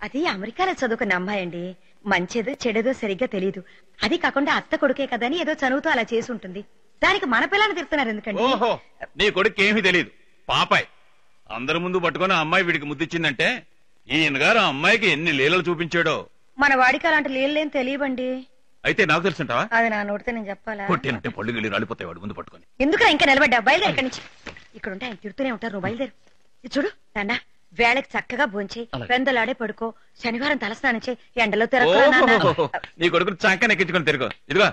అది అమెరికాలో చదువుకున్న అమ్మాయి అండి. మంచిదో చెడేదో సరిగ్గా తెలీదు. అది కాకుండా అత్త కొడుకే కదని ఏదో చదువుతూ అలా చేసి ఉంటుంది. దానికి మన పిల్లల్ని తిడుతున్నారు ఎందుకండి? ఓహో, నీ కొడుకు ఏమీ తెలియదు, పాపాయ్. అందరి ముందు పట్టుకుని అమ్మాయి వీడికి ముద్దిచ్చిందంటే ఈయన గారు ఆ అమ్మాయికి ఎన్ని లీలలు చూపించాడో. మన వాడికి అలాంటి లీలలేం తెలియబండి. అయితే నాకు తెలుసుంటావా? అది నా నోటితో నేను చెప్పాలా? కొట్టేనంటే పళ్ళు గిళ్ళు రాలిపోతాయి వాడు ముందు పట్టుకొని. ఎందుకు ఇంకా నిలబడ్డా? బయలుదేరు ఇక్కడి నుంచి. ఇక్కడ ఉంటే ఆయన తిడుతూనే ఉంటారు, నువ్వు బయలుదేరు. ఇది చూడు నాన్న, వేళకి చక్కగా భోంచి పెందలాడే పడుకో. శనివారం తలస్నానం చేయి, ఎండలో తిరగ. నీ కొడుకుని చంకన ఎక్కించుకొని తిరుగు. ఇదిగో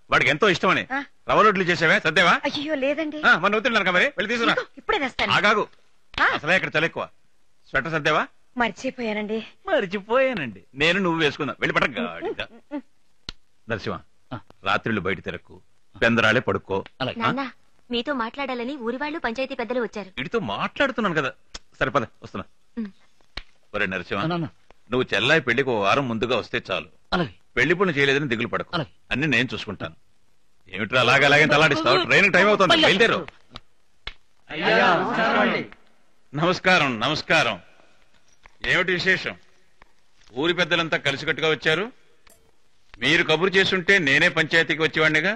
వాడికి ఎంతో ఇష్టమని రవ్వ రొట్లు చేసావే, సర్దేవా? అయ్యో లేదండి, మన అవుతున్నాను మరి వెళ్ళి తీసుకురా. ఇప్పుడే తెస్తాను. ఆగాగు, అసలే ఇక్కడ చలి ఎక్కువ. స్వెటర్ సర్దేవా? మర్చిపోయానండి. మర్చిపోయానండి. నేను నువ్వు వేసుకుందా వెళ్ళి పట్టగా. నరసింహ, రాత్రిళ్ళు బయట తిరక్కు, పెందరాళే పడుకో. మీతో మాట్లాడాలని ఊరి వాళ్ళు పంచాయతీ పెద్దలు వచ్చారు. వీడితో మాట్లాడుతున్నాను కదా. సరిపద వస్తున్నా. ఒరే నరసింహ, నువ్వు చెల్లాయి పెళ్లికి 1 వారం ముందుగా వస్తే చాలు. పెళ్లి పనులు చేయలేదని దిగులు పడకు, అన్ని నేను చూసుకుంటాను. ఏమిట్రా అలాగే తలాడిస్తావు? ట్రైన్ టైం అవుతుంది, బయలుదేరు. నమస్కారం. నమస్కారం. ఏమిటి విశేషం? ఊరి పెద్దలంతా కలిసికట్టుగా వచ్చారు. మీరు కబురు చేస్తుంటే నేనే పంచాయతీకి వచ్చేవాడినిగా.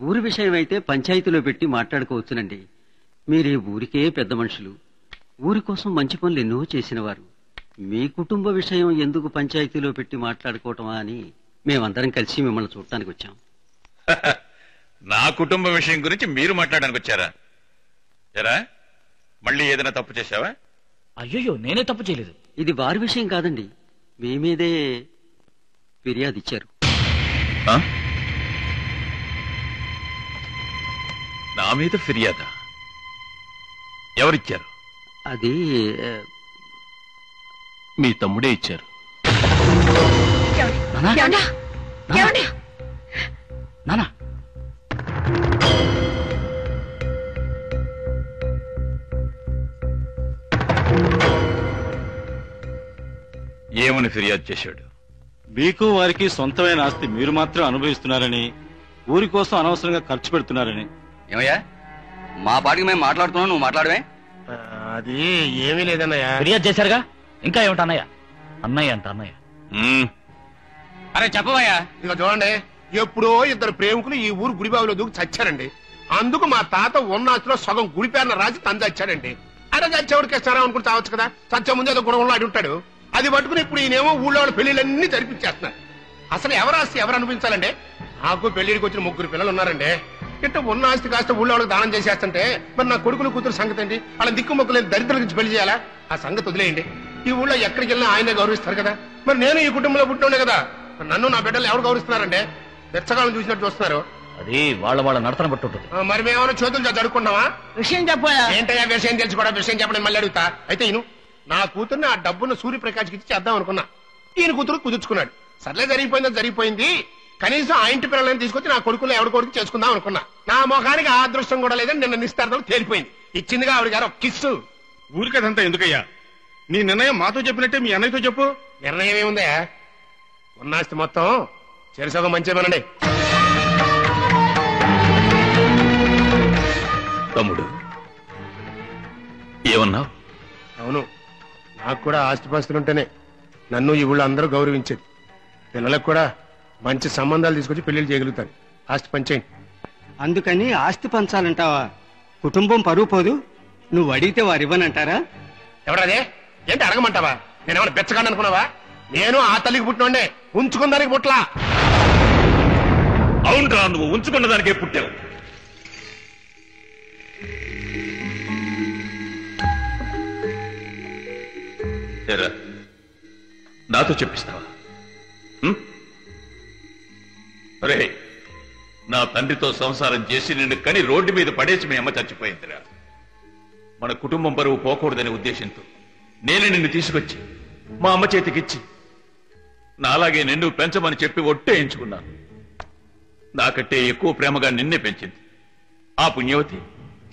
ఊరి విషయం అయితే పంచాయతీలో పెట్టి మాట్లాడుకోవచ్చునండి. మీరే ఊరికే పెద్ద మనుషులు, ఊరి కోసం మంచి పనులు ఎన్నో చేసిన వారు. మీ కుటుంబ విషయం ఎందుకు పంచాయతీలో పెట్టి మాట్లాడుకోవటమా అని మేమందరం కలిసి మిమ్మల్ని చూడటానికి వచ్చాం. నా కుటుంబ విషయం గురించి మీరు మాట్లాడడానికి వచ్చారా? ఎరా, మళ్ళీ ఏదైనా తప్పు చేశావా? అయ్యో, నేనే తప్పు చేయలేదు. ఇది వారి విషయం కాదండి, మీ మీదే ఫిర్యాదు ఇచ్చారు. నా మీద ఫిర్యాదా? ఎవరిచ్చారు? అది మీ తమ్ముడే ఇచ్చారు. నానా, ఏమని ఫిర్యాదు చేశాడు? మీకు వారికి సొంతమైన ఆస్తి మీరు మాత్రం అనుభవిస్తున్నారని, ఊరి కోసం అనవసరంగా ఖర్చు పెడుతున్నారని. ఏమయ్యా, మా పాటికి మేము మాట్లాడుతున్నాం, నువ్వు మాట్లాడమే. అది ఏమీ లేదన్నయ్య. ఫిర్యాదు చేశారుగా, ఇంకా ఏమిటి అన్నయ్య? అన్నయ్య అంట అన్నయ్య. అరే చెప్పవయ్యా. ఇక చూడండి, ఎప్పుడో 2 ప్రేమికులు ఈ ఊరు గుడిబావిలో దూకి చచ్చారండి. అందుకు మా తాత ఉన్నాస్తులో సగం గుడిపేరన రాసి తను చచ్చాడండి. అరే చచ్చేవాడికి ఇస్తారా అనుకుని చావచ్చు కదా. చచ్చే ముందు ఏదో గుణంలో ఆడి ఉంటాడు. అది పట్టుకుని ఇప్పుడు ఈయనేమో ఊళ్ళో వాళ్ళ పెళ్లిళ్ళన్నీ జరిపించేస్తున్నారు. అసలు ఎవరు ఆస్తి ఎవరు అనిపించాలండి? నాకు పెళ్లిడికి వచ్చిన 3 పిల్లలు ఉన్నారండి. ఇట్లా ఉన్న ఆస్తి కాస్త ఊళ్ళో వాళ్ళకి దానం చేసేస్తుంటే మరి నా కొడుకులు కూతురు సంగతి ఏంటి? వాళ్ళ దిక్కుమొక్కలేని దరిద్రుల నుంచి పెళ్లి చేయాలా? ఆ సంగతి వదిలేయండి. ఈ ఊళ్ళో ఎక్కడికి వెళ్ళినా ఆయనే గౌరవిస్తారు కదా. మరి నేను ఈ కుటుంబంలో పుట్టినే కదా. నన్ను నా బిడ్డలు ఎవరు గౌరవిస్తున్నారండి? బెచ్చగాలను చూసినట్టు చూస్తున్నారు. అది వాళ్ళ నడతన బట్టి ఉంటుంది. మరి మేమేమైనా చేతులు జరుపుకుంటామా? విషయం చెప్పాయా? ఏంటయ్యా విషయం తెలుసు కూడా విషయం చెప్పడం మళ్ళీ అడుగుతా. అయితే ఈయన నా కూతుర్ని ఆ డబ్బును సూర్యప్రకాష్కి ఇచ్చి చేద్దాం అనుకున్నా. ఈయన కూతురు కుదుర్చుకున్నాడు. సర్లే, జరిగిపోయిందో జరిగిపోయింది. కనీసం ఆ ఇంటి పిల్లలని తీసుకొచ్చి నా కొడుకులు ఎవరి కొడుకు చేసుకుందాం అనుకున్నా. నా ముఖానికి ఆ అదృష్టం కూడా లేదని నిన్న నిస్తార్థం తేలిపోయింది. ఇచ్చిందిగా ఆవిడ గారు ఒక కిస్సు. ఊరికదంతా ఎందుకయ్యా? నీ నిర్ణయం మాతో చెప్పినట్టే మీ అన్నయ్యతో చెప్పు. నిర్ణయం ఏముందా? ఉన్నాస్తి మొత్తం చెరుసగం మంచిమనండి. తమ్ముడు ఏమన్నావు? అవును, నాకు కూడా ఆస్తిపాస్తులుంటేనే నన్ను ఈ ఊళ్ళో అందరూ గౌరవించేది. పిల్లలకు కూడా మంచి సంబంధాలు తీసుకొచ్చి పెళ్లిళ్ళు చేయగలుగుతారు. ఆస్తి పంచేయండి. అందుకని ఆస్తి పంచాలంటావా? కుటుంబం పరువు పోదు. నువ్వు అడిగితే వారు ఇవ్వనంటారా? ఎవరదే? ఏంటి అడగమంటావా? నేనేమన్నా బెచ్చగాను అనుకున్నావా? నేను ఆ తల్లికి పుట్టినోండే, ఉంచుకున్నదానికి పుట్లా. అవునరా, నువ్వు ఉంచుకున్న దానికే పుట్టావు. నాతో చెప్పిస్తావా? అరే, నా తండ్రితో సంసారం చేసి నిన్ను కని రోడ్డు మీద పడేసి మీ అమ్మ చచ్చిపోయిందిరా. మన కుటుంబం బరువు పోకూడదనే ఉద్దేశంతో నేనే నిన్ను తీసుకొచ్చి మా అమ్మ చేతికిచ్చి నాలాగే నిన్ను పెంచమని చెప్పి ఒట్టేయించుకున్నాను. నాకంటే ఎక్కువ ప్రేమగా నిన్నే పెంచింది. ఆ పుణ్యవతి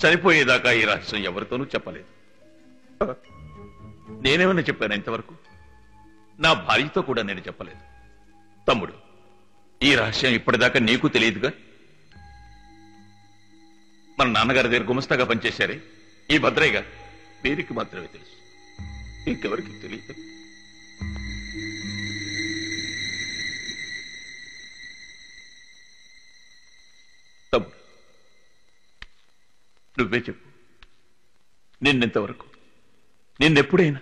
చనిపోయేదాకా ఈ రహస్యం ఎవరితోనూ చెప్పలేదు. నేనేమన్నా చెప్పాను ఇంతవరకు? నా భార్యతో కూడా నేను చెప్పలేదు. తమ్ముడు, ఈ రహస్యం ఇప్పటిదాకా నీకు తెలియదుగా. మన నాన్నగారి దగ్గర గుమస్తాగా పనిచేశారే ఈ భద్రయ్య గారు, వీరికి మాత్రమే తెలుసు, ఇంకెవరికి తెలియదు. నువ్వే చెప్పు, నిన్నెంతవరకు నిన్నెప్పుడైనా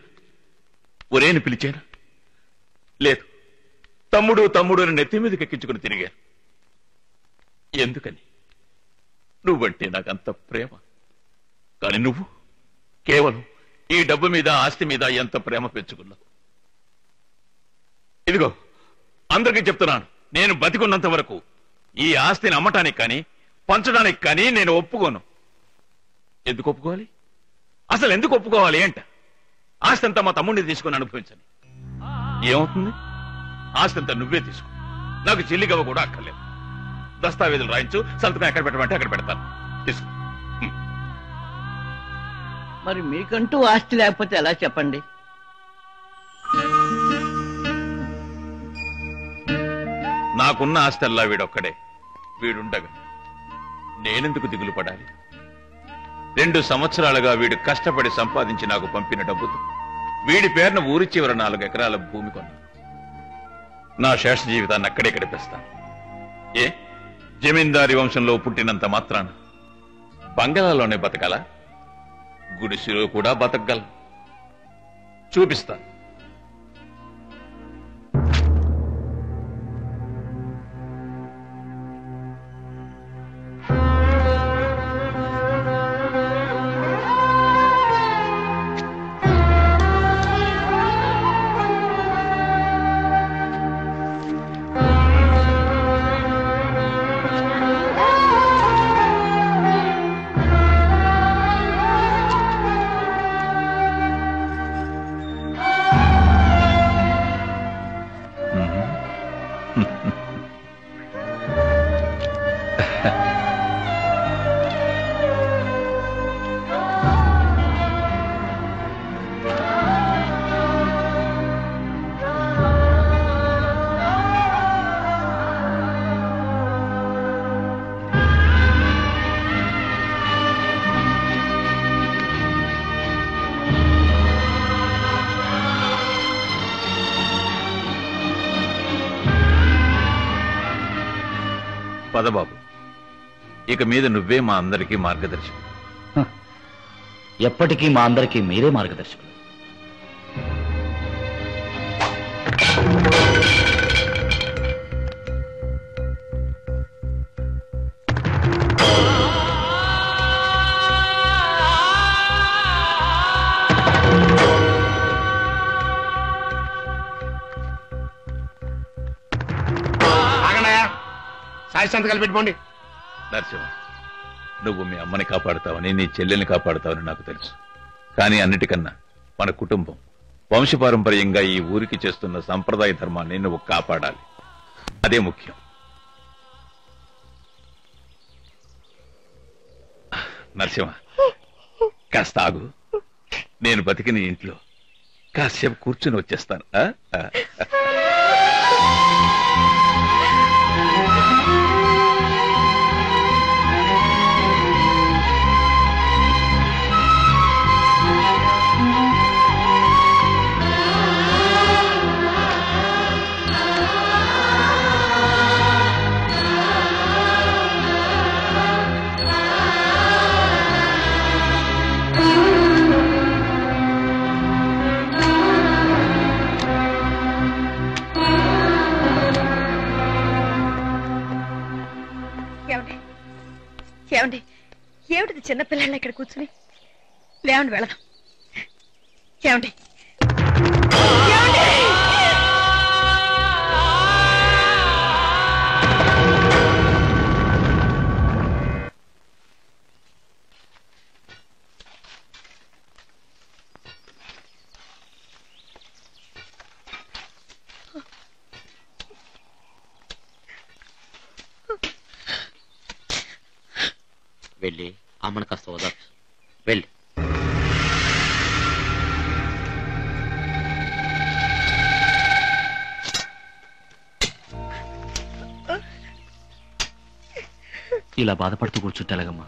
ఒరేని పిలిచానా? లేదు, తమ్ముడు తమ్ముడు అని నెత్తి మీదకి ఎక్కించుకుని తిరిగాను. ఎందుకని? నువ్వంటే నాకంత ప్రేమ. కానీ నువ్వు కేవలం ఈ డబ్బు మీద, ఆస్తి మీద ఎంత ప్రేమ పెంచుకున్నావు. ఇదిగో అందరికీ చెప్తున్నాను, నేను బతికున్నంత వరకు ఈ ఆస్తిని అమ్మటానికి కానీ పంచడానికి కానీ నేను ఒప్పుకోను. ఎందుకు ఒప్పుకోవాలి? అసలు ఎందుకు ఒప్పుకోవాలి అంట? ఆస్తి అంతా మా తమ్ముడిని తీసుకుని అనుభవించని. ఏమవుతుంది? ఆస్తి అంతా నువ్వే తీసుకో, నాకు చెల్లిగవ కూడా అక్కర్లేదు. దస్తావేజులు రాయించు, సంతకం ఎక్కడ పెట్టమంటే అక్కడ పెడతాను. తీసుకో. మరి మీకంటూ ఆస్తి లేకపోతే ఎలా చెప్పండి? నాకున్న ఆస్తి అల్లా వీడొక్కడే. వీడుండగా నేనెందుకు దిగులు పడాలి? 2 సంవత్సరాలుగా వీడు కష్టపడి సంపాదించి నాకు పంపిన డబ్బుతో వీడి పేరున ఊరి చివర 4 ఎకరాల భూమి కొన్నా. నా శేష జీవితాన్ని అక్కడే గడిపేస్తాను. ఏ జమీందారి వంశంలో పుట్టినంత మాత్రాన బంగాళాలోనే బతకాల? గుడిసెలో కూడా బతకగల. చూపిస్తాను. పదబాబు, ఇక మీద నువ్వే మా అందరికీ మార్గదర్శకుడు. ఎప్పటికీ మా అందరికీ మీరే మార్గదర్శకులు. సంతకాలు పెట్టుకోండి. నరసింహ, నువ్వు మీ అమ్మని కాపాడుతావని, నీ చెల్లెల్ని కాపాడుతావని నాకు తెలుసు. కానీ అన్నిటికన్నా మన కుటుంబం వంశపారంపర్యంగా ఈ ఊరికి చేస్తున్న సంప్రదాయ ధర్మాన్ని నువ్వు కాపాడాలి. అదే ముఖ్యం. నరసింహ, కాస్త ఆగు. నేను బతికిన ఇంట్లో కాసేపు కూర్చుని వచ్చేస్తాను. ఏమండి, ఏమిటిది చిన్నపిల్లల్ని ఇక్కడ కూర్చుని? లేవండి, వెళదాం. ఏమండి, వెళ్ళి అమ్మను కాస్త వదచ్చు. వెళ్ళి ఇలా బాధపడుతూ కూర్చుంటే ఎలాగమ్మా?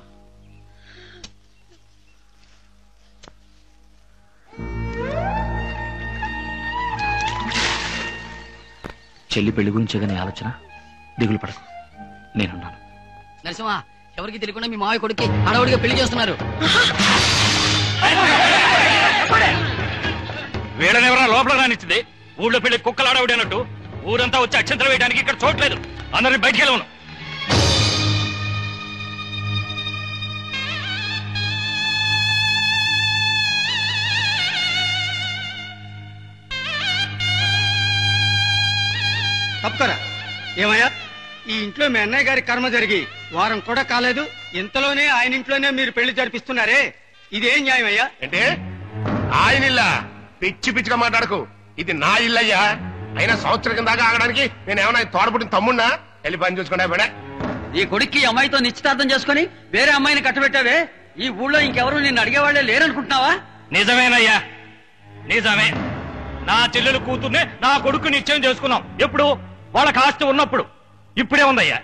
చెల్లి పెళ్లి గురించే గానీ ఆలోచన. దిగులు పడకు, నేనున్నాను. నరసింహ, ఎవరికి తెలియకుండా మీ మావయ్య కొడుకు హడావుడిగా పెళ్లి చేస్తున్నారు. వీళ్ళని ఎవరైనా లోపల రానిచ్చింది. ఊళ్ళో పెళ్లి కుక్కలు ఆడవిడేనట్టు ఊరంతా వచ్చి అక్షంతలు వేయడానికి ఇక్కడ చూడలేదు. అందరినీ బయటికి వెళ్ళను. తప్పుకరా. ఏమయ్యా, ఈ ఇంట్లో మీ అన్నయ్య గారి కర్మ జరిగి వారం కూడా కాలేదు, ఇంతలోనే ఆయన ఇంట్లోనే మీరు పెళ్లి జరిపిస్తున్నారే, ఇదేం న్యాయం అయ్యా? అంటే ఆయన ఇల్లా? పిచ్చి పిచ్చిగా మాట్లాడకు, ఇది నా ఇల్లయ్యా. అయినా సంవత్సరం కింద దాకా ఆగడానికి నేను ఏమన్నా తోడపుట్టిన తమ్మున్నా? వెళ్ళి పని చూసుకున్నా బేడా. ఈ కొడుక్కి అమ్మాయితో నిశ్చితార్థం చేసుకుని వేరే అమ్మాయిని కట్టబెట్టావే. ఈ ఊళ్ళో ఇంకెవరు నిన్ను అడిగేవాళ్లే లేరనుకుంటున్నావా? నిజమేనయ్యా, నిజమే. నా చెల్లెలు కూతుర్నే నా కొడుకు నిశ్చయం చేసుకున్నాం. ఎప్పుడు? వాళ్ళకి ఆస్తి ఉన్నప్పుడు. ఇప్పుడే ఉందయ్యా.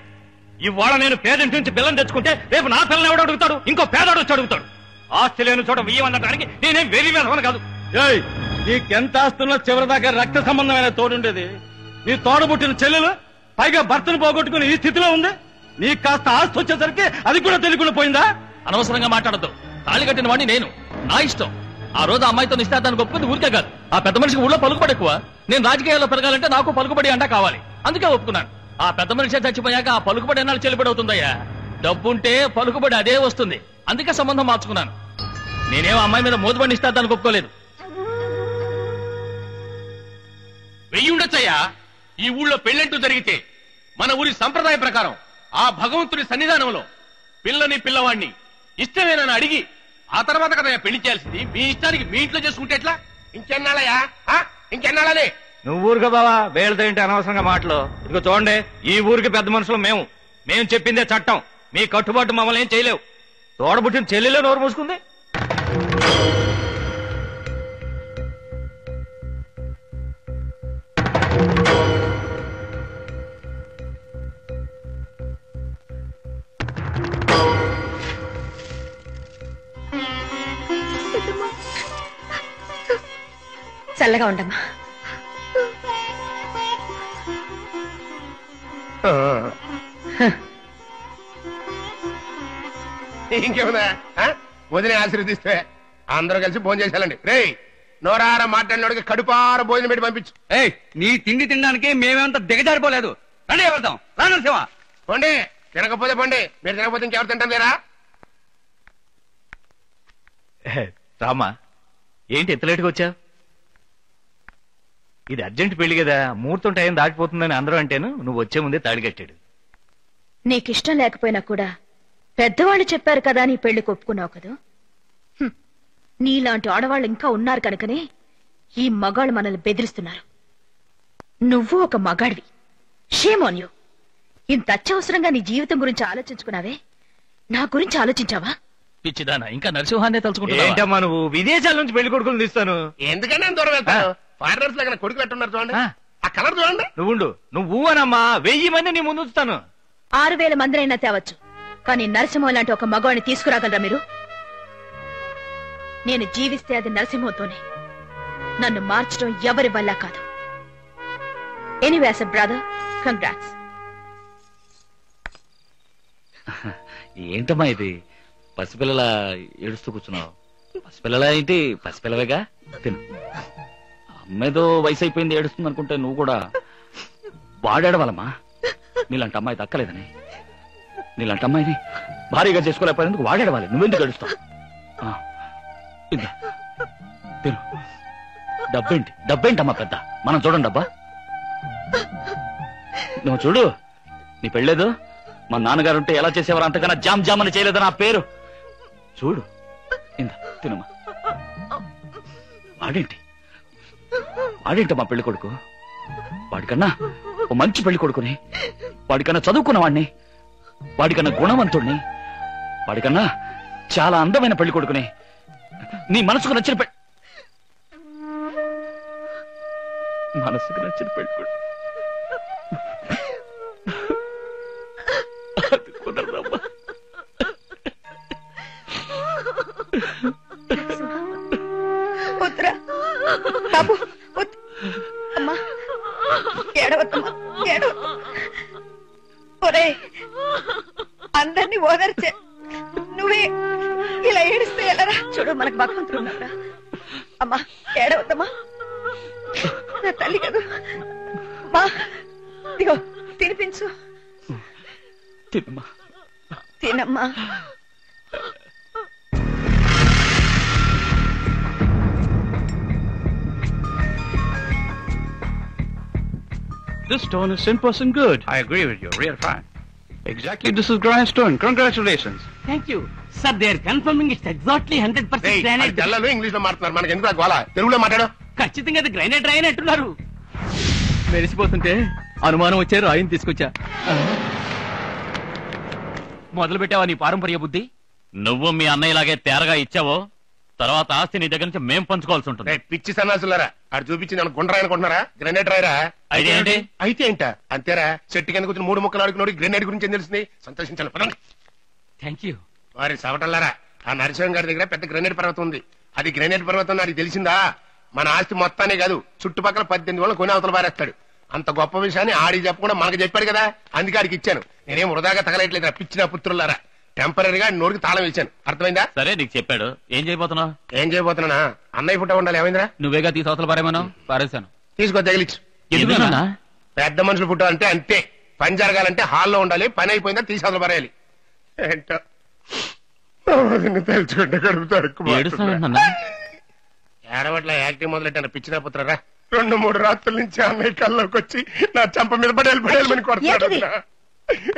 ఇవాళ నేను పేదింటి నుంచి పిల్లని తెచ్చుకుంటే రేపు నా పిల్లని ఎవడు అడుగుతాడు? ఇంకో పేదోడు వచ్చి అడుగుతాడు. ఆస్తి లేని చోట వెయ్యమనడానికి నేనేం వెరీ వేదవని కాదు. నీకెంత ఆస్తున్నా చివరిదాకా రక్త సంబంధమైన తోడుండేది. నీ తోడబుట్టిన చెల్లెలు పైగా భర్తను పోగొట్టుకుని ఈ స్థితిలో ఉంది. నీకు కాస్త ఆస్తి వచ్చేసరికి అది కూడా తెలియకుండా పోయిందా? అనవసరంగా మాట్లాడద్దు. తాళి కట్టిన వాడిని నేను, నా ఇష్టం. ఆ రోజు అమ్మాయితో నిశ్చితార్థానికి ఒప్పుకుంది ఊరికే కాదు. ఆ పెద్ద మనిషికి ఊళ్ళో పలుకుబడి ఎక్కువ. నేను రాజకీయాల్లో పెరగాలంటే నాకు పలుకుబడి అంట కావాలి. అందుకే ఒప్పుకున్నాను. ఆ పెద్ద మనిషి చచ్చిపోయాక ఆ పలుకుబడి ఎన్నాళ్ళు చెల్లిబడి అవుతుందయ్యా? డబ్బుంటే పలుకుబడి అదే వస్తుంది. అందుకే సంబంధం మార్చుకున్నాను. నేనేం అమ్మాయి మీద మోదుబడి నిశ్చితార్థానికి ఒప్పుకోలేదు. వెయ్యి ఉండొచ్చయ్యా. ఈ ఊళ్ళో పెళ్ళంటూ జరిగితే మన ఊరి సంప్రదాయ ప్రకారం ఆ భగవంతుడి సన్నిధానంలో పిల్లని పిల్లవాడిని ఇష్టమేనని అడిగి ఆ తర్వాత కదా పెళ్లి చేయాల్సింది. మీ ఇష్టానికి మీ ఇంట్లో చేసుకుంటే ఎట్లా? ఇంకెన్నాళ్ళయ్యా? ఇంకెన్నాళ్ళని? నువ్వు ఊరుగా బావా, వేళతో ఏంటి అనవసరంగా మాటలు. ఇదిగో చూడండి, ఈ ఊరికి పెద్ద మనుషులు మేము చెప్పిందే చట్టం. మీ కట్టుబాటు మమ్మల్ని ఏం చేయలేవు. తోడబుట్టిన చెల్లెలే నోరు మూసుకుంది. చల్లగా ఉండమ్మా. ఇంకేముందా? వదిన ఆశీర్వదిస్తే అందరూ కలిసి భోజనం చేసేయాలండి. రే, నోరార మాట్లాడినోడికి కడుపార భోజనం పెట్టి పంపించు. నీ తిండి తినడానికి మేమేమంత దిగజారిపోలేదు. రండి వెళ్దాం. రానరసింహ, పండి. తినకపోతే పండి, మీరు తినకపోతే ఇంకెవరు తింటాం లేరా? రామా, ఏంటి ఎంత లేటుగా వచ్చావు? ఇది అర్జెంట్ పెళ్లి కదా, ముహూర్తం టైం దాటిపోతుందని అందరూ అంటేను నువ్వు వచ్చే ముందే తాళి కట్టాడు. నీకిష్టం లేకపోయినా కూడా పెద్దవాళ్ళు చెప్పారు కదా నీ పెళ్లి ఒప్పుకున్నావు కదా. నీలాంటి ఆడవాళ్ళు ఇంకా ఉన్నారు కనుకనే ఈ మగాళ్ళు మనల్ని బెదిరిస్తున్నారు. నువ్వు ఒక మగాడివి. Shame on you. ఇంత అత్యవసరంగా నీ జీవితం గురించి ఆలోచించుకున్నావే, నా గురించి ఆలోచించావా? పిచ్చిదానా, ఇంకా నరసింహాన్నే తలుచుకుంటా. ఏంటమ్మా నువ్వు? విదేశాల నుంచి పెళ్లి కొడుకులు తీస్తాను. ఎందుకని నేను దూరం వెళ్తాను? ఫారినర్స్ దగ్గర కొడుకు పెట్టున్నారు చూడండి, ఆ కలర్ చూడండి. నువ్వు అనమ్మా, 1000 మంది నీ ముందు ఉంచుతాను. 6000 మందినైనా తేవచ్చు, కానీ నరసింహం లాంటి ఒక మగవాడిని తీసుకురాగలరా మీరు? నేను జీవిస్తే అది నరసింహంతోనే. నన్ను మార్చడం ఎవరి వల్ల కాదు. Anyway as a brother, congrats. ఏంటమ్మా ఇది? పసిపిల్లల ఏడుస్తూ కూర్చున్నావు. పసిపిల్లల ఏంటి? పసిపిల్లవేగా, తిను. అమ్మేదో వయసు అయిపోయింది ఏడుస్తుంది అనుకుంటే నువ్వు కూడా వాడేడవాలమ్మా. నీలాంటి అమ్మాయి దక్కలేదని, నీలాంటి అమ్మాయిని భారీగా చేసుకోలేకపోయినందుకు వాడేడవాలి. నువ్వెందుకు ఏడుస్తావు? తిను. డబ్బేంటమ్మా పెద్ద, మనం చూడండి డబ్బా. నువ్వు చూడు, నీ పెళ్ళేదు మా నాన్నగారు ఉంటే ఎలా చేసేవారు, అంతకన్నా జామ్ జామ్ అని చేయలేదు నా పేరు. చూడు, ఇందా తినమ్మా. వాడేంటమ్మా పెళ్లి కొడుకు? వాడికన్నా ఓ మంచి పెళ్లి కొడుకుని, వాడికన్నా చదువుకున్న వాడిని, వాడికన్నా గుణవంతుడిని, వాడికన్నా చాలా అందమైన పెళ్లి కొడుకుని, నీ మనసుకు నచ్చిన పెళ్లి కొడుకు కుదరదమ్మా. వద్దురా బాబు, అమ్మా ఏడవద్దమ్మా, ఏడవద్దు. ఒరే, అందరినీ ఓదార్చే నువ్వే ఇలా ఏడిస్తే ఎలారా? చూడు, మనకు భగవంతుడు ఉన్నారా? అమ్మా ఏడవద్దమ్మా, నా తల్లి కదా. మా ఇదిగో తినిపించు. తినమ్మా. This stone is 10% good. I agree with you. Real fine. Exactly, this is granite stone. Congratulations. Thank you. Sir, they are confirming it's exactly 100% granite. తెల్లలు English లో మాట్లాడుతున్నారు, మనకి ఎందుకు గోల? తెలుగులో మాట్లాడు. ఖచ్చితంగా అది గ్రానైట్ రాయని అంటున్నారు. మెరిసిపోతుంటే అనుమానం వచ్చే రాయిని తీసుకొచ్చా. మొదలు పెట్టావా నీ పారంపర్య బుద్ధి? నువ్వు మీ అన్నయ్యలాగే తేరగా ఇచ్చావో తర్వాత ఆస్తి నీ దగ్గర నుంచి మేం పంచుకోవాల్సి ఉంటుంది. పిచ్చి సన్నాసులారా, ఆడు చూపించింది నన్ను గుండ్రాయి అనుకుంటున్నారా? గ్రెనేడ్ రాయరా? అయితే ఏంటి? అయితే ఏంట అంతేరా. చెట్టు కింద కూర్చొని 3 ముక్కలు ఆడుకున్నాడు, గ్రెనేడ్ గురించి ఏం తెలిసింది? సంతోషించాలి. పదండి. Thank you. వారి సవటల్లారా, ఆ నరసింహం గారి దగ్గర పెద్ద గ్రెనేడ్ పర్వతం ఉంది. అది గ్రెనేడ్ పర్వతం నాకు తెలిసిందా? మన ఆస్తి మొత్తానే కాదు, చుట్టుపక్కల 18 వాళ్ళు కొని అవతల పారేస్తాడు. అంత గొప్ప విషయాన్ని ఆడికి చెప్పకుండా మనకు చెప్పాడు కదా, అందుకే ఆడికి ఇచ్చాను. నేనేం వృధాగా తగలట్లేదు. పిచ్చిన పుత్రులారా, టెంపరీగా నోటికి తాళం ఇచ్చాను. అర్థమైందా? సరే, నీకు చెప్పాడు. ఏం చేయబోతున్నావు? ఏం చేయబోతున్నా? అన్నయ్య పుట్ట ఉండాలి. ఏమైందిరా? నువ్వేగా తీసి అవతల పారేమను పారేశాను. తీసుకో, తగిలిచ్చు. పెద్ద మనుషులు పుట్టాలంటే అంతే. పని జరగాలంటే హాల్లో ఉండాలి. పని అయిపోయిందా తీసి అవతల పారేయాలి. ఏంటో తెలుసుకుంటే కడుపుతాడు. ఏడవట్ల యాక్టివ్ మొదలెట్టాను. పిచ్చిన పుత్రరా, 2-3 రాత్రుల నుంచి అన్నయ్య కల్లోకి వచ్చి నా చంప మీద పడేయాలని కొడతాడు.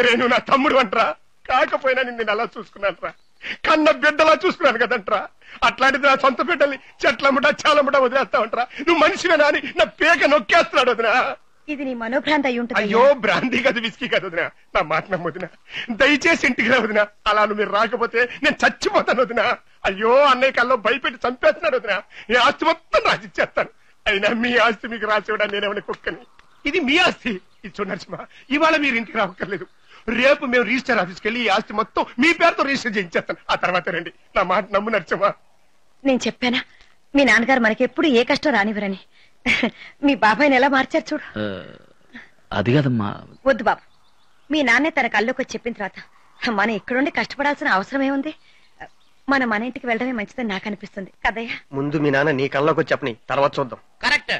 రేణు నా తమ్ముడు అంటరా, కాకపోయినా నిన్ను అలా చూసుకున్నాను రా. కన్న బిడ్డలా చూసుకున్నాను కదంట్రా. అట్లాంటిది నా సొంత బిడ్డల్ని చెట్లముట చాలముట వదిలేస్తా ఉంటా. నువ్వు మనిషివేనా అని నా పేక నొక్కేస్తున్నాడు వదినా. ఇది నీ మనోభ్రాంతి అయి ఉంటుంది. అయ్యో, భ్రాంతి కాదు, విసికి కాదు వదినా. నా మాట నమ్మొదినా, దయచేసి ఇంటికి రా వదినా. అలా నువ్వు మీరు రాకపోతే నేను చచ్చిపోతాను వదినా. అయ్యో, అన్నయ్య కల్లో భయపెట్టి చంపేస్తున్నాడు వదినా. ఈ ఆస్తి మొత్తం రాసిచ్చేస్తాను. అయినా మీ ఆస్తి మీకు రాసివ్వడానికి నేనేమన్నా కుక్కని? ఇది మీ ఆస్తి. ఇది చూడు నరసింహ, ఇవాళ మీరు ఇంటికి రావక్కర్లేదు. రేపు మేము రిజిస్టర్ ఆఫీస్కి వెళ్ళి ఈ ఆస్తి మొత్తం మీ పేరుతో రిజిస్టర్ చేయించేస్తాను. ఆ తర్వాత రండి. నా మాట నమ్ము నరసింహ. నేను చెప్పానా మీ నాన్నగారు మనకి ఎప్పుడు ఏ కష్టం రానివ్వరని? మీ బాబాయ్ని ఎలా మార్చారు చూడు. అది కదమ్మా. వద్దు బాబు, మీ నాన్నే తన కల్లోకి వచ్చి చెప్పిన తర్వాత మనం ఇక్కడుండి కష్టపడాల్సిన అవసరం ఏముంది? మన ఇంటికి వెళ్ళడమే మంచిదని నాకు అనిపిస్తుంది కదయ్యా. ముందు మీ నాన్న నీ కల్లోకి వచ్చి చెప్పని, తర్వాత చూద్దాం. కరెక్ట్.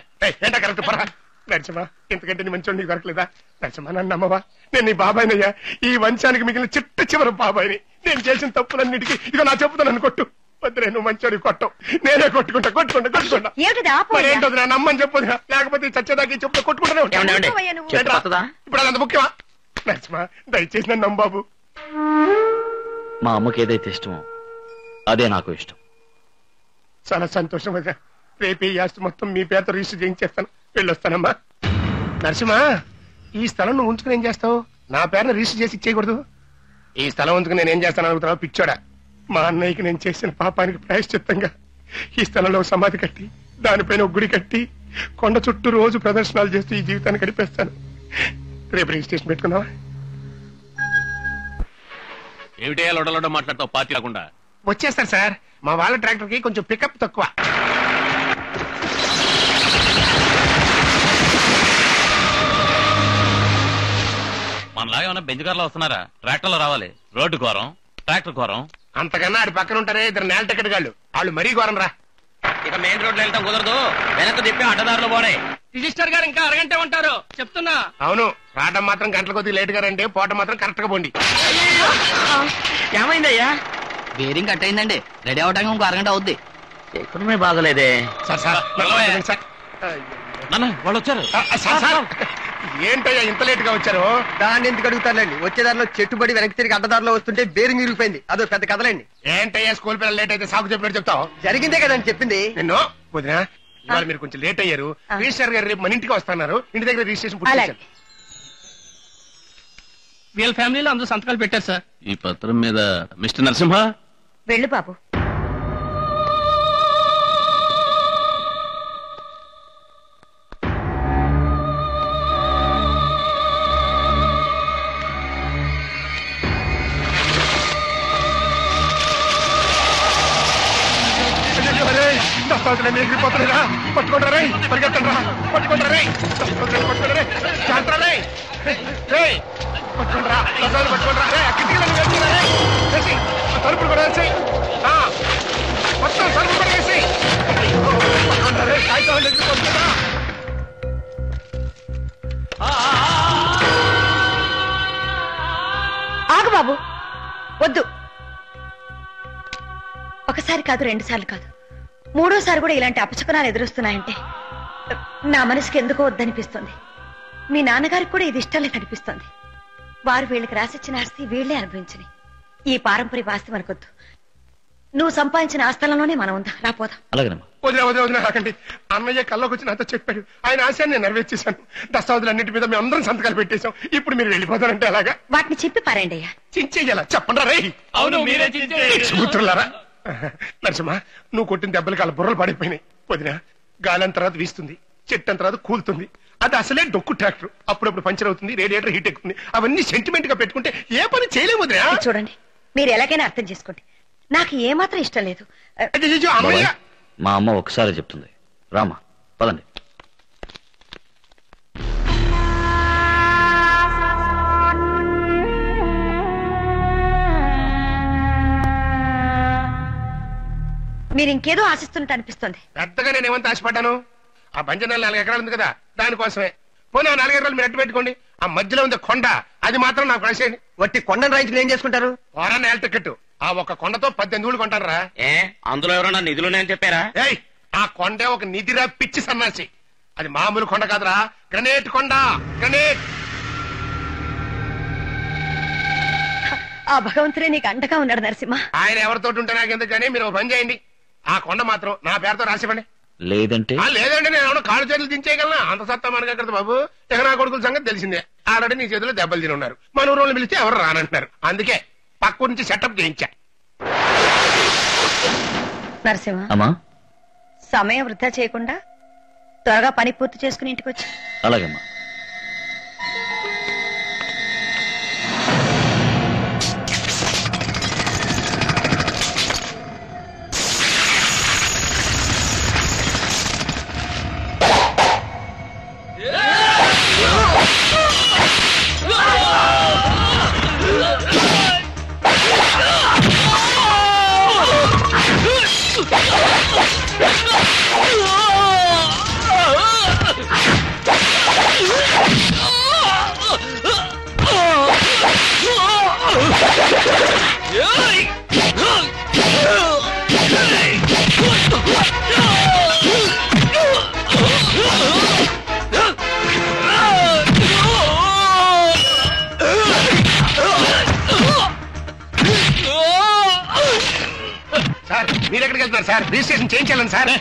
ఏంటా కరెక్ట్? పరా నరసింహ, ఇంతకంటే నీ మంచి నీకు దొరకలేదా? నరసింహ, నన్ను నమ్మవా? నేను నీ బాబాయినయ్యా, ఈ వంశానికి మిగిలిన చిట్ట చివరి బాబాయిని. నేను చేసిన తప్పులన్నిటికీ ఇక నా చెప్పుతానని కొట్టు. వద్దురే, నువ్వు మంచోడి కొట్టవు, నేనే కొట్టుకుంటా. ఏంటో నా నమ్మని చెప్పదు, లేకపోతే చచ్చేదాకా చెప్తా కొట్టుకుంటూనే ఉంటాను. ఇప్పుడు అదంత ముఖ్యమా? నరసింహ, దయచేసి నన్ను నమ్ము బాబు. మా అమ్మకి ఏదైతే ఇష్టమో అదే నాకు ఇష్టం. చాలా సంతోషం వదినా. రేపు ఈ ఆస్తి మొత్తం మీ పేరుతో రిజిస్టర్ చేయించేస్తాను. వెళ్ళొస్తానమ్మా. నరసింహ, ఈ స్థలం నువ్వు ఉంచుకుని ఏం చేస్తావు? నా పేరును రిజిస్టర్ చేసి ఇచ్చేయకూడదు. ఈ స్థలం ఉంచుకుని నేను ఏం చేస్తాను అడుగుతావు? పిచ్చోడా, మా అన్నయ్యకి నేను చేసిన పాపానికి ప్రాయశ్చిత్తంగా ఈ స్థలంలో సమాధి కట్టి దానిపైన ఒక గుడి కట్టి కొండ చుట్టూ రోజు ప్రదర్శనలు చేస్తూ ఈ జీవితాన్ని గడిపేస్తాను. రేపు రిజిస్ట్రేషన్ పెట్టుకుందావా? ఏమిటే లొడలొడ మాట్లాడతావు? పార్టీ రాకుండా వచ్చేస్తారు సార్. మా వాళ్ళ ట్రాక్టర్ కి కొంచెం పికప్ తక్కువ. మనలాగా ఏమన్నా బెంచ్ కార్లో వస్తున్నారా? ట్రాక్టర్ లో రావాలి. రోడ్డు ఘోరం, ట్రాక్టర్ ఘోరం. అంతకన్నా ఆడి పక్కన ఉంటారే 2 నేల టికెట్ గాళ్ళు, వాళ్ళు మరీ ఘోరం రా. ఇక మెయిన్ రోడ్ లో వెళ్తాం కుదరదు, వెనక్కి తిప్పి అడ్డదారులు పోనే. రిజిస్టర్ గారు ఇంకా అరగంట ఉంటారు చెప్తున్నా. అవును, రావడం మాత్రం గంటల కొద్ది లేట్ గా రండి, పోవటం మాత్రం కరెక్ట్ గా పోండి. ఏమైందయ్యా? బేరింగ్ కట్ అయిందండి, రెడీ అవడానికి ఇంకో అరగంట అవుద్ది. ఎక్కడమే బాగలేదే. వాళ్ళు వచ్చారు. ఏంటయ్యా ఇంత లేట్ గా వచ్చారు? దాన్ని ఎందుకు అడుగుతారులేండి, వచ్చేదారిలో చెట్టుబడి వెనక్కి తిరిగి అడ్డదారిలో వస్తుంటే బేరింగ్ ఇరిగిపోయింది. అదో పెద్ద కథలేండి. ఏంటయ్యా స్కూల్ పిల్లలు లేట్ అయితే సాగు చెప్పినట్టు చెప్తావు? జరిగిందే కదండి చెప్పింది. నిన్ను వదినా, ఇవాళ మీరు కొంచెం లేట్ అయ్యారు. రిజిస్టర్ గారు రేపు మన ఇంటికి వస్తున్నారు. ఇంటి దగ్గర రిజిస్ట్రేషన్ పూర్తి చేశారు. వీళ్ళ ఫ్యామిలీలో అందరూ సంతకాలు పెట్టారు సార్. ఈ పత్రం మీద మిస్టర్ నరసింహ. వెళ్ళు బాబు. దస్తావతులన్నీ ఎగిరిపోతున్నారా? పట్టుకుంటారా రే, పరిగెత్తండి రా, పట్టుకుంటారా రే, పట్టుకుంటారా రే, జాగ్రత్త రే, రే పట్టుకుంటారా, దస్తావతులు పట్టుకుంటారా రే, కిటికీలను వేసుకురా రే, వేసి తలుపులు కూడా వేసి, మొత్తం తలుపులు కూడా వేసి పట్టుకుంటారా రే, కాగితాలు ఎగిరిపోతున్నారా? ఆగు బాబు, వద్దు. ఒకసారి కాదు, 2 సార్లు కాదు, 3వ కూడా ఇలాంటి అపశకునాలు ఎదురొస్తున్నాయంటే నా మనసుకి ఎందుకో వద్దనిపిస్తుంది. మీ నాన్నగారికి కూడా ఇది ఇష్టం లేదనిపిస్తుంది. వారు వీళ్ళకి రాసిచ్చిన ఆస్తి వీళ్లే అనుభవించని. ఈ పారంపర్య ఆస్తి మనకొద్దు. నువ్వు సంపాదించిన ఆస్థలంలోనే మనం ఉందా, రాపోదాం. వదిలే వదిలే వదిలే రాకండి. అన్నయ్య కల్లోకి వచ్చి నాతో చెప్పాడు. ఆయన ఆశయాన్ని నేను నెరవేర్చేశాను. దస్తావతులన్నింటి మీద మేము అందరం సంతకాలు పెట్టేశాం. ఇప్పుడు మీరు వెళ్ళిపోతారంటే అలాగా? వాటిని చెప్పి పారేయండి అయ్యా. చించేయాలా చెప్పండి రే. మిత్రులారా, నరసింహ, నువ్వు కొట్టిన దెబ్బలకి వాళ్ళ బుర్రలు పడిపోయినాయి. వదిన, గాలం తర్వాత వీస్తుంది, చెట్టం తర్వాత కూలుతుంది. అది అసలే డొక్కు ట్రాక్టర్. అప్పుడప్పుడు పంచర్ అవుతుంది, రేడియేటర్ హీట్ ఎక్కుతుంది. అవన్నీ సెంటిమెంట్ గా పెట్టుకుంటే ఏ పని చేయలేము. వదినా చూడండి, మీరు ఎలాగైనా అర్థం చేసుకోండి. నాకు ఏమాత్రం ఇష్టం లేదు. మా అమ్మ ఒకసారి చెప్తుంది. రామా, పదండి. మీరు ఇంకేదో ఆశిస్తున్నట్టు అనిపిస్తుంది. పెద్దగా నేను ఏమంత ఆశపడ్డాను? ఆ బంజనాలు 4 ఎకరాలు ఉంది కదా, దానికోసమే. పోనీ ఆ 4 ఎకరాలు మీరు అట్టు పెట్టుకోండి. ఆ మధ్యలో ఉంది కొండ, అది మాత్రం నాకు రాసేయండి. వట్టి కొండను రైతులు ఏం చేసుకుంటారు? వారాన్ని నేల టికెట్. ఆ ఒక కొండతో 18 ఊళ్ళు కొంటారా? అందులో ఎవరన్నా నిధులున్నాయని చెప్పారా? ఏయ్, ఆ కొండే ఒక నిధిరా పిచ్చి సన్నాసి. అది మామూలు కొండ కాదురా, గ్రనేట్ కొండ, గ్రనేట్. ఆ భగవంతుడే నీకు అండగా ఉన్నాడు నరసింహ. ఆయన ఎవరితో ఉంటే నాకెందుకు కానీ మీరు పని చేయండి. ఆ కొండ మాత్రం నా పేరుతో రాసివ్వండి. లేదంటే? లేదంటే నేను ఏమన్నా కాళ్ళు చేతులు దించేయగలనా? అంత సత్తా మనకి ఎక్కడ బాబు. ఇక నా కొడుకుల సంగతి తెలిసిందే. ఆల్రెడీ నీ చేతిలో దెబ్బలు తిని ఉన్నారు. మన ఊరు పిలిస్తే ఎవరు రానంటున్నారు. అందుకే పక్క నుంచి సెటప్ చేయించా. నరసింహ, అమ్మా, సమయం వృధా చేయకుండా త్వరగా పని పూర్తి చేసుకుని ఇంటికి వచ్చి. అలాగమ్మా. సార్, మీరు ఎక్కడికి వెళ్తున్నారు సార్? రిజిస్ట్రేషన్ చేయించాలని సార్.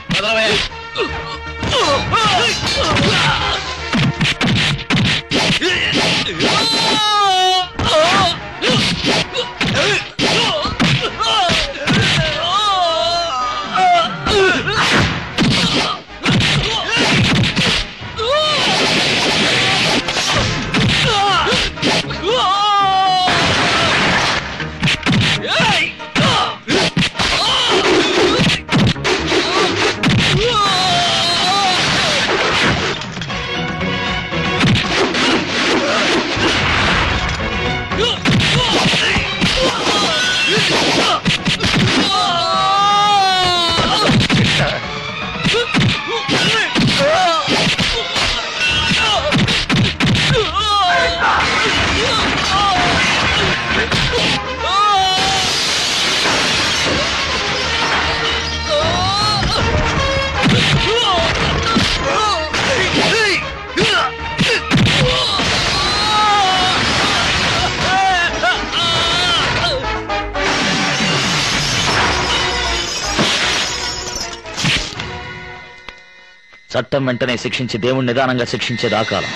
చట్టం వెంటనే శిక్షించి దేవుడు నిదానంగా శిక్షించేది ఆ కాలం.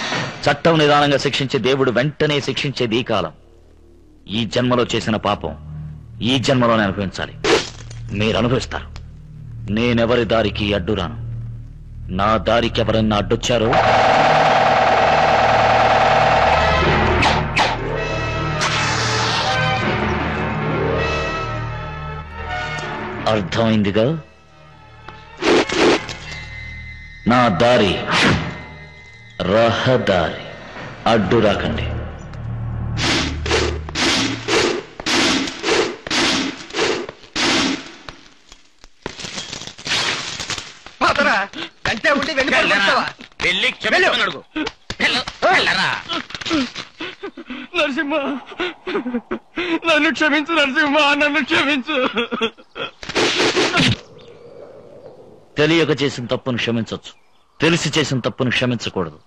చట్టం నిదానంగా శిక్షించే దేవుడు వెంటనే శిక్షించేది ఈ కాలం. ఈ జన్మలో చేసిన పాపం ఈ జన్మలోనే అనుభవించాలి. మీరు అనుభవిస్తారు. నేనెవరి దారికి అడ్డురాను. నా దారికి ఎవరన్నా అడ్డొచ్చారో అర్థమైందిగా? దారి రహదారి, అడ్డు రాకండి. కంటే ఉండి వెళ్ళిపోతావా? వెళ్ళి క్షమించమని అడుగు. నరసింహ, నన్ను క్షమించు నరసింహ, నన్ను క్షమించు. తెలియక చేసిన తప్పును క్షమించవచ్చు, తెలిసి చేసిన తప్పును క్షమించకూడదు.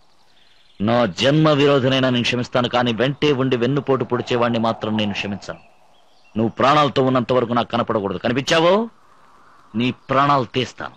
నా జన్మ విరోధనైనా నేను క్షమిస్తాను, కానీ వెంటే ఉండి వెన్నుపోటు పొడిచేవాడిని మాత్రం నేను క్షమించాను. నువ్వు ప్రాణాలతో ఉన్నంత వరకు నాకు కనపడకూడదు. కనిపించావో నీ ప్రాణాలు తీస్తాను.